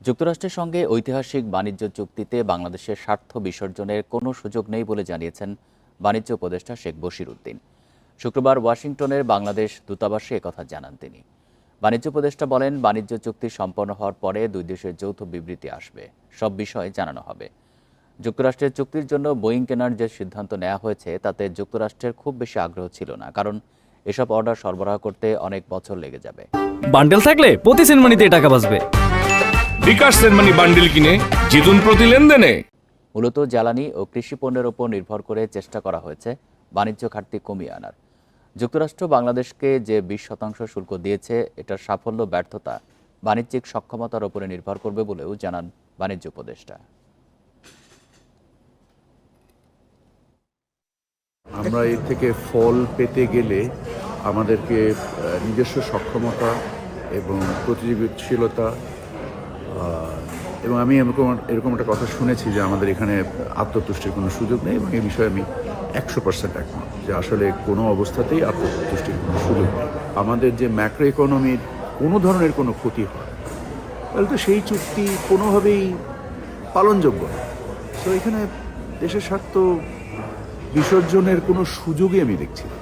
যুক্তরাষ্ট্রের সঙ্গে ঐতিহাসিক বাণিজ্য চুক্তিতে বাংলাদেশের স্বার্থ বিসর্জনের কোনো সুযোগ নেই বলে জানিয়েছেন বাণিজ্য উপদেষ্টা শেখ বশির উদ্দিন। শুক্রবার ওয়াশিংটনের বাংলাদেশ দূতাবাসে একথা জানান তিনি। বাণিজ্য উপদেষ্টা বলেন, বাণিজ্য চুক্তি সম্পন্ন হওয়ার পরে দুই দেশের যৌথ বিবৃতি আসবে, সব বিষয় জানানো হবে। যুক্তরাষ্ট্রের চুক্তির জন্য বোয়িং কেনার যে সিদ্ধান্ত নেওয়া হয়েছে তাতে যুক্তরাষ্ট্রের খুব বেশি আগ্রহ ছিল না, কারণ এসব অর্ডার সরবরাহ করতে অনেক বছর লেগে যাবে। বান্ডেল থাকলে প্রতি সেনমানিতে টাকা বাঁচবে। বিকাশ সেনমানি বান্ডেল কিনে জিতুন প্রতি লেনদেনে। মূলত জ্বালানি ও কৃষি পণ্যের ওপর নির্ভর করে চেষ্টা করা হয়েছে বাণিজ্য ঘাটতি কমিয়ে আনার। যুক্তরাষ্ট্র বাংলাদেশকে যে 20% শুল্ক দিয়েছে, এটার সাফল্য ব্যর্থতা বাণিজ্যিক সক্ষমতার উপরে নির্ভর করবে বলেও জানান বাণিজ্য উপদেষ্টা। আমরা এর থেকে ফল পেতে গেলে আমাদেরকে নিজস্ব সক্ষমতা এবং প্রতিযোগিতাশীলতা, এবং আমি এরকম একটা কথা শুনেছি যে আমাদের এখানে আত্মতুষ্টির কোনো সুযোগ নেই, এবং এই বিষয়ে আমি 100% একমত যে আসলে কোনো অবস্থাতেই আত্মতুষ্টির কোনো সুযোগ নেই। আমাদের যে ম্যাক্রো ইকোনমির কোনো ধরনের কোনো ক্ষতি হয় তাহলে তো সেই চুক্তি কোনোভাবেই পালনযোগ্য না। তো এখানে দেশের স্বার্থ বিসর্জনের কোনো সুযোগই আমি দেখছি না।